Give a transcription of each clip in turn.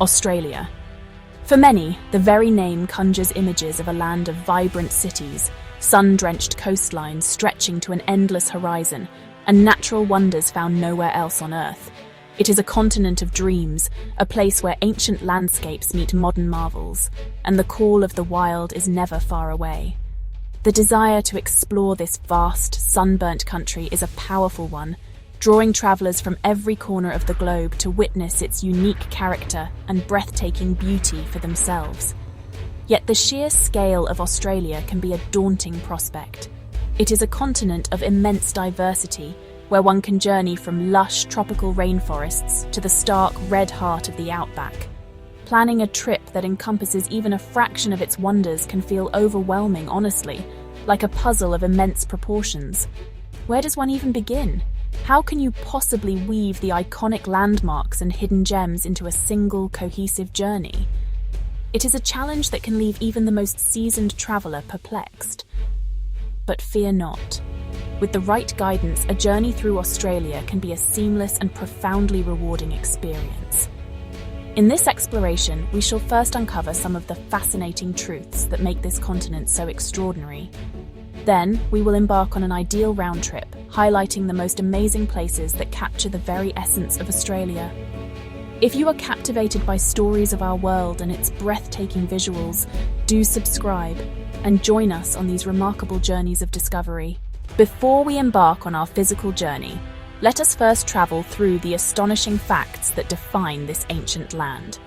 Australia. For many, the very name conjures images of a land of vibrant cities, sun-drenched coastlines stretching to an endless horizon, and natural wonders found nowhere else on Earth. It is a continent of dreams, a place where ancient landscapes meet modern marvels, and the call of the wild is never far away. The desire to explore this vast, sunburnt country is a powerful one, drawing travelers from every corner of the globe to witness its unique character and breathtaking beauty for themselves. Yet the sheer scale of Australia can be a daunting prospect. It is a continent of immense diversity, where one can journey from lush tropical rainforests to the stark red heart of the Outback. Planning a trip that encompasses even a fraction of its wonders can feel overwhelming, honestly, like a puzzle of immense proportions. Where does one even begin? How can you possibly weave the iconic landmarks and hidden gems into a single, cohesive journey? It is a challenge that can leave even the most seasoned traveler perplexed. But fear not. With the right guidance, a journey through Australia can be a seamless and profoundly rewarding experience. In this exploration, we shall first uncover some of the fascinating truths that make this continent so extraordinary. Then, we will embark on an ideal round trip, highlighting the most amazing places that capture the very essence of Australia. If you are captivated by stories of our world and its breathtaking visuals, do subscribe and join us on these remarkable journeys of discovery. Before we embark on our physical journey, let us first travel through the astonishing facts that define this ancient land.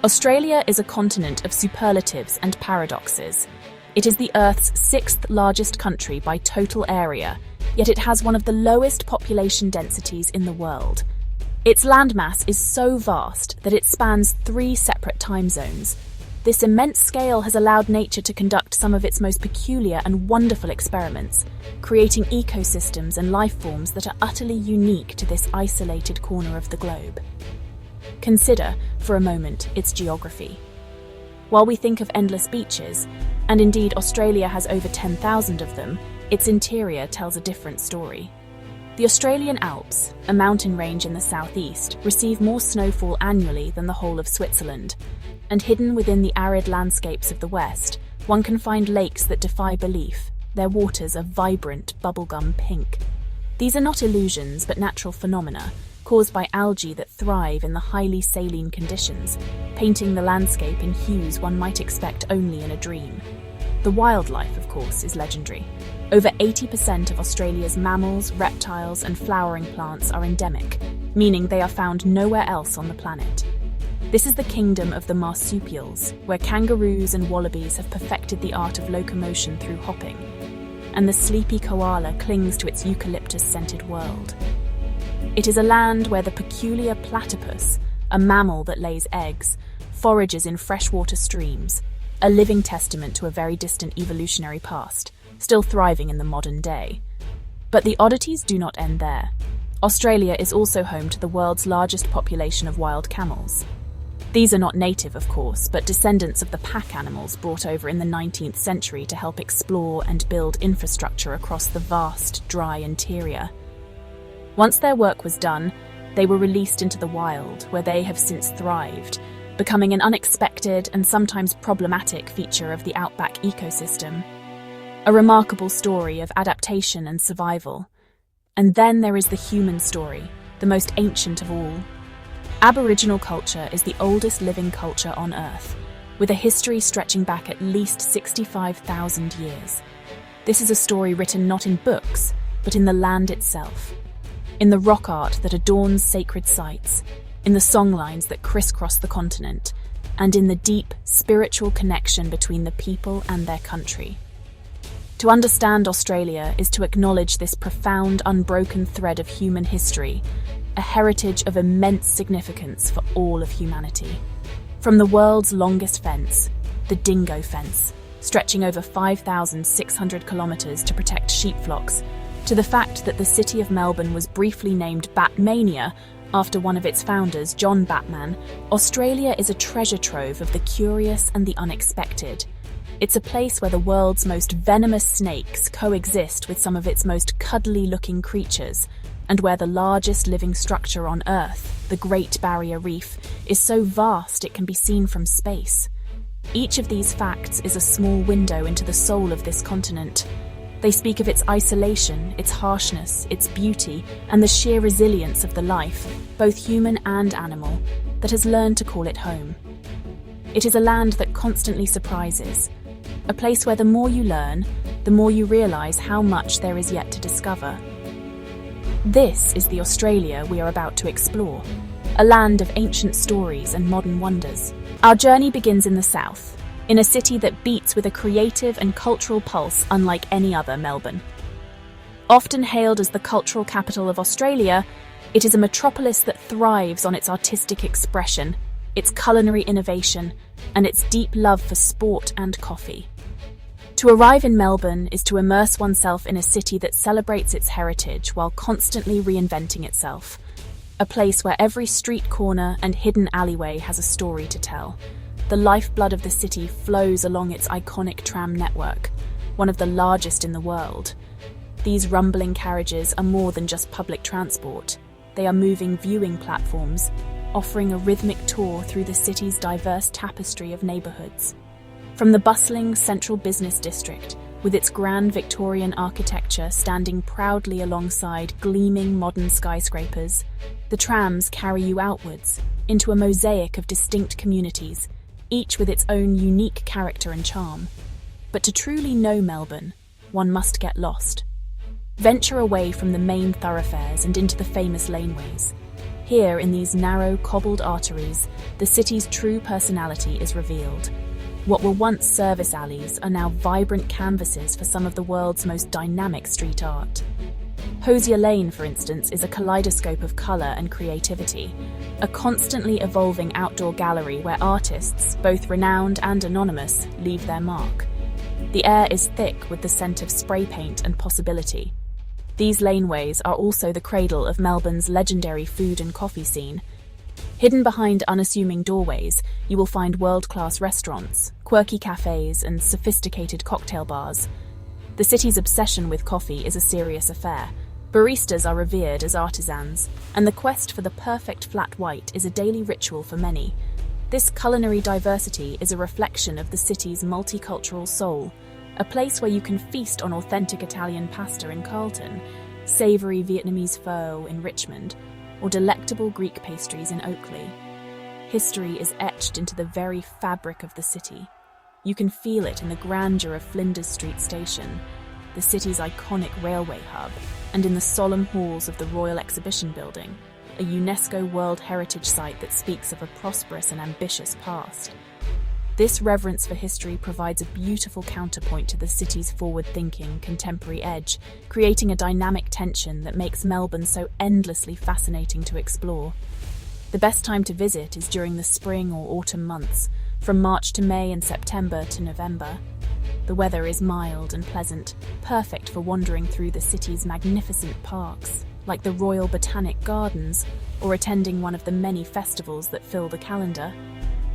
Australia is a continent of superlatives and paradoxes. It is the Earth's sixth largest country by total area, yet it has one of the lowest population densities in the world. Its landmass is so vast that it spans 3 separate time zones. This immense scale has allowed nature to conduct some of its most peculiar and wonderful experiments, creating ecosystems and life forms that are utterly unique to this isolated corner of the globe. Consider, for a moment, its geography. While we think of endless beaches, and indeed Australia has over 10,000 of them, its interior tells a different story. The Australian Alps, a mountain range in the southeast, receive more snowfall annually than the whole of Switzerland, and hidden within the arid landscapes of the west, one can find lakes that defy belief. Their waters are vibrant, bubblegum pink. These are not illusions, but natural phenomena, caused by algae that thrive in the highly saline conditions, painting the landscape in hues one might expect only in a dream. The wildlife, of course, is legendary. Over 80% of Australia's mammals, reptiles, and flowering plants are endemic, meaning they are found nowhere else on the planet. This is the kingdom of the marsupials, where kangaroos and wallabies have perfected the art of locomotion through hopping, and the sleepy koala clings to its eucalyptus-scented world. It is a land where the peculiar platypus, a mammal that lays eggs, forages in freshwater streams, a living testament to a very distant evolutionary past, still thriving in the modern day. But the oddities do not end there. Australia is also home to the world's largest population of wild camels. These are not native, of course, but descendants of the pack animals brought over in the 19th century to help explore and build infrastructure across the vast, dry interior. Once their work was done, they were released into the wild, where they have since thrived, becoming an unexpected and sometimes problematic feature of the Outback ecosystem. A remarkable story of adaptation and survival. And then there is the human story, the most ancient of all. Aboriginal culture is the oldest living culture on Earth, with a history stretching back at least 65,000 years. This is a story written not in books, but in the land itself, in the rock art that adorns sacred sites, in the songlines that crisscross the continent, and in the deep, spiritual connection between the people and their country. To understand Australia is to acknowledge this profound, unbroken thread of human history, a heritage of immense significance for all of humanity. From the world's longest fence, the Dingo Fence, stretching over 5,600 kilometres to protect sheep flocks, to the fact that the city of Melbourne was briefly named Batmania after one of its founders, John Batman, Australia is a treasure trove of the curious and the unexpected. It's a place where the world's most venomous snakes coexist with some of its most cuddly-looking creatures, and where the largest living structure on Earth, the Great Barrier Reef, is so vast it can be seen from space. Each of these facts is a small window into the soul of this continent. They speak of its isolation, its harshness, its beauty, and the sheer resilience of the life, both human and animal, that has learned to call it home. It is a land that constantly surprises, a place where the more you learn, the more you realise how much there is yet to discover. This is the Australia we are about to explore, a land of ancient stories and modern wonders. Our journey begins in the south, in a city that beats with a creative and cultural pulse unlike any other, Melbourne. Often hailed as the cultural capital of Australia, it is a metropolis that thrives on its artistic expression, its culinary innovation, and its deep love for sport and coffee. To arrive in Melbourne is to immerse oneself in a city that celebrates its heritage while constantly reinventing itself, a place where every street corner and hidden alleyway has a story to tell. The lifeblood of the city flows along its iconic tram network, one of the largest in the world. These rumbling carriages are more than just public transport. They are moving viewing platforms, offering a rhythmic tour through the city's diverse tapestry of neighbourhoods. From the bustling central business district, with its grand Victorian architecture standing proudly alongside gleaming modern skyscrapers, the trams carry you outwards into a mosaic of distinct communities, each with its own unique character and charm. But to truly know Melbourne, one must get lost. Venture away from the main thoroughfares and into the famous laneways. Here, in these narrow, cobbled arteries, the city's true personality is revealed. What were once service alleys are now vibrant canvases for some of the world's most dynamic street art. Hosier Lane, for instance, is a kaleidoscope of colour and creativity, a constantly evolving outdoor gallery where artists, both renowned and anonymous, leave their mark. The air is thick with the scent of spray paint and possibility. These laneways are also the cradle of Melbourne's legendary food and coffee scene. Hidden behind unassuming doorways, you will find world-class restaurants, quirky cafes, and sophisticated cocktail bars. The city's obsession with coffee is a serious affair. Baristas are revered as artisans, and the quest for the perfect flat white is a daily ritual for many. This culinary diversity is a reflection of the city's multicultural soul, a place where you can feast on authentic Italian pasta in Carlton, savoury Vietnamese pho in Richmond, or delectable Greek pastries in Oakley. History is etched into the very fabric of the city. You can feel it in the grandeur of Flinders Street Station, the city's iconic railway hub, and in the solemn halls of the Royal Exhibition Building, a UNESCO World Heritage Site that speaks of a prosperous and ambitious past. This reverence for history provides a beautiful counterpoint to the city's forward-thinking, contemporary edge, creating a dynamic tension that makes Melbourne so endlessly fascinating to explore. The best time to visit is during the spring or autumn months, from March to May and September to November. The weather is mild and pleasant, perfect for wandering through the city's magnificent parks, like the Royal Botanic Gardens, or attending one of the many festivals that fill the calendar.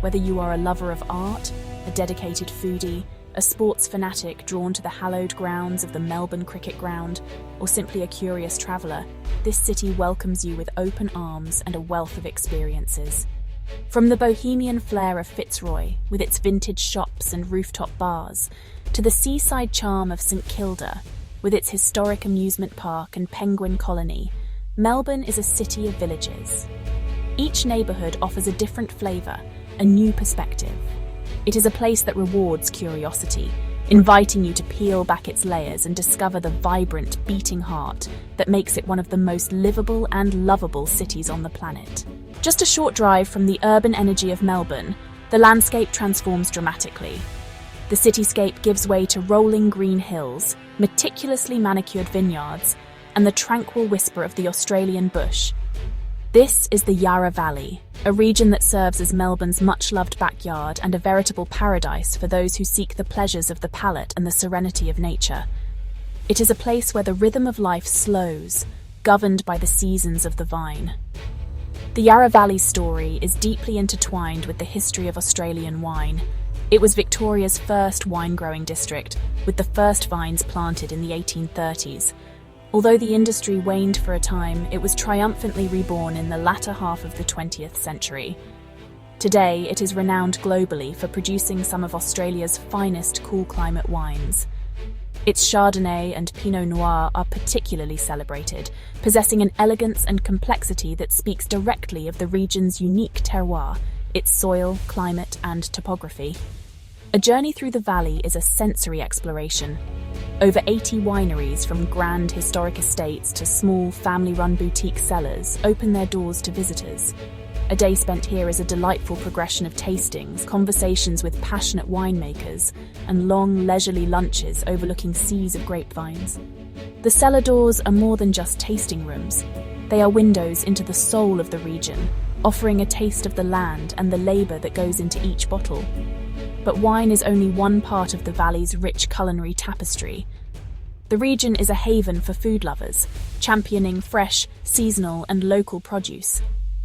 Whether you are a lover of art, a dedicated foodie, a sports fanatic drawn to the hallowed grounds of the Melbourne Cricket Ground, or simply a curious traveller, this city welcomes you with open arms and a wealth of experiences. From the bohemian flair of Fitzroy, with its vintage shops and rooftop bars, to the seaside charm of St Kilda, with its historic amusement park and penguin colony, Melbourne is a city of villages. Each neighbourhood offers a different flavour, a new perspective. It is a place that rewards curiosity, inviting you to peel back its layers and discover the vibrant, beating heart that makes it one of the most livable and lovable cities on the planet. Just a short drive from the urban energy of Melbourne, the landscape transforms dramatically. The cityscape gives way to rolling green hills, meticulously manicured vineyards, and the tranquil whisper of the Australian bush. This is the Yarra Valley, a region that serves as Melbourne's much-loved backyard and a veritable paradise for those who seek the pleasures of the palate and the serenity of nature. It is a place where the rhythm of life slows, governed by the seasons of the vine. The Yarra Valley story is deeply intertwined with the history of Australian wine. It was Victoria's first wine-growing district, with the first vines planted in the 1830s. Although the industry waned for a time, it was triumphantly reborn in the latter half of the 20th century. Today, it is renowned globally for producing some of Australia's finest cool climate wines. Its Chardonnay and Pinot Noir are particularly celebrated, possessing an elegance and complexity that speaks directly of the region's unique terroir, its soil, climate, and topography. A journey through the valley is a sensory exploration. Over 80 wineries, from grand historic estates to small family-run boutique cellars, open their doors to visitors. A day spent here is a delightful progression of tastings, conversations with passionate winemakers, and long, leisurely lunches overlooking seas of grapevines. The cellar doors are more than just tasting rooms. They are windows into the soul of the region, offering a taste of the land and the labour that goes into each bottle. But wine is only one part of the valley's rich culinary tapestry. The region is a haven for food lovers, championing fresh, seasonal, and local produce.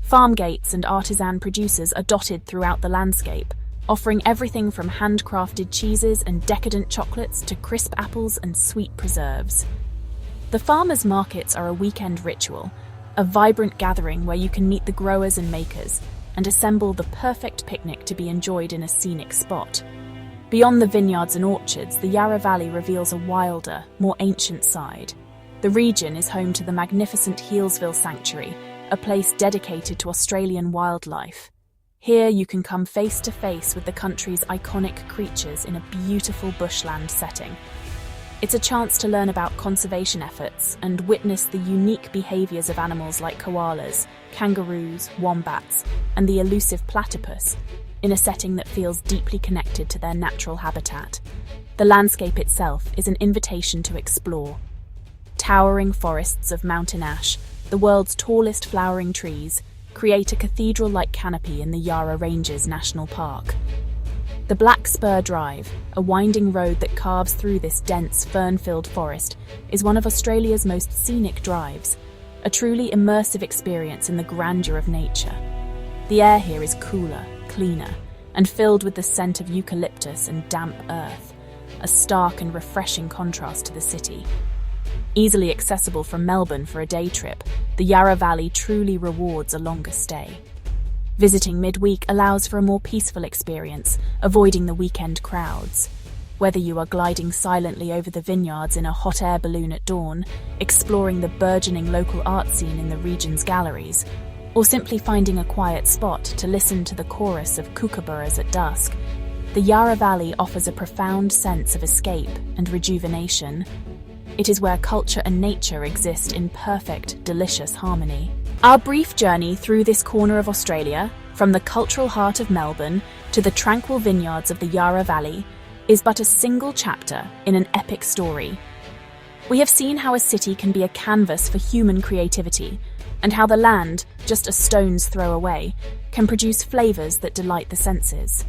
Farm gates and artisan producers are dotted throughout the landscape, offering everything from handcrafted cheeses and decadent chocolates to crisp apples and sweet preserves. The farmers' markets are a weekend ritual, a vibrant gathering where you can meet the growers and makers and assemble the perfect picnic to be enjoyed in a scenic spot. Beyond the vineyards and orchards, the Yarra Valley reveals a wilder, more ancient side. The region is home to the magnificent Healesville Sanctuary, a place dedicated to Australian wildlife. Here you can come face to face with the country's iconic creatures in a beautiful bushland setting. It's a chance to learn about conservation efforts and witness the unique behaviours of animals like koalas, kangaroos, wombats, and the elusive platypus, in a setting that feels deeply connected to their natural habitat. The landscape itself is an invitation to explore. Towering forests of mountain ash, the world's tallest flowering trees, create a cathedral-like canopy in the Yarra Ranges National Park. The Black Spur Drive, a winding road that carves through this dense, fern-filled forest, is one of Australia's most scenic drives, a truly immersive experience in the grandeur of nature. The air here is cooler, cleaner, and filled with the scent of eucalyptus and damp earth, a stark and refreshing contrast to the city. Easily accessible from Melbourne for a day trip, the Yarra Valley truly rewards a longer stay. Visiting midweek allows for a more peaceful experience, avoiding the weekend crowds. Whether you are gliding silently over the vineyards in a hot air balloon at dawn, exploring the burgeoning local art scene in the region's galleries, or simply finding a quiet spot to listen to the chorus of kookaburras at dusk, the Yarra Valley offers a profound sense of escape and rejuvenation. It is where culture and nature exist in perfect, delicious harmony. Our brief journey through this corner of Australia, from the cultural heart of Melbourne to the tranquil vineyards of the Yarra Valley, is but a single chapter in an epic story. We have seen how a city can be a canvas for human creativity, and how the land, just a stone's throw away, can produce flavours that delight the senses.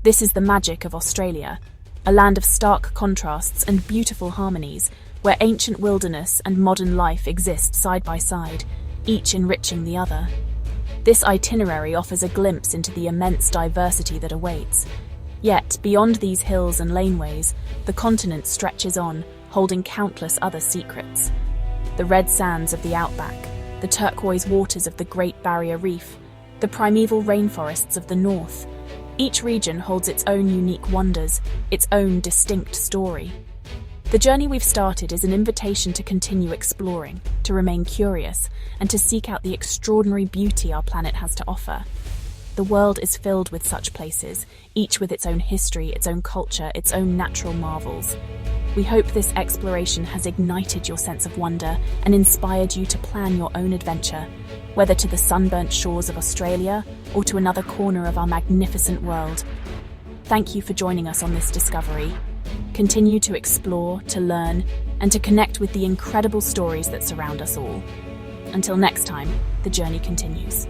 This is the magic of Australia, a land of stark contrasts and beautiful harmonies, where ancient wilderness and modern life exist side by side, each enriching the other. This itinerary offers a glimpse into the immense diversity that awaits. Yet, beyond these hills and laneways, the continent stretches on, holding countless other secrets. The red sands of the Outback, the turquoise waters of the Great Barrier Reef, the primeval rainforests of the north. Each region holds its own unique wonders, its own distinct story. The journey we've started is an invitation to continue exploring, to remain curious, and to seek out the extraordinary beauty our planet has to offer. The world is filled with such places, each with its own history, its own culture, its own natural marvels. We hope this exploration has ignited your sense of wonder and inspired you to plan your own adventure, whether to the sunburnt shores of Australia or to another corner of our magnificent world. Thank you for joining us on this discovery. Continue to explore, to learn, and to connect with the incredible stories that surround us all. Until next time, the journey continues.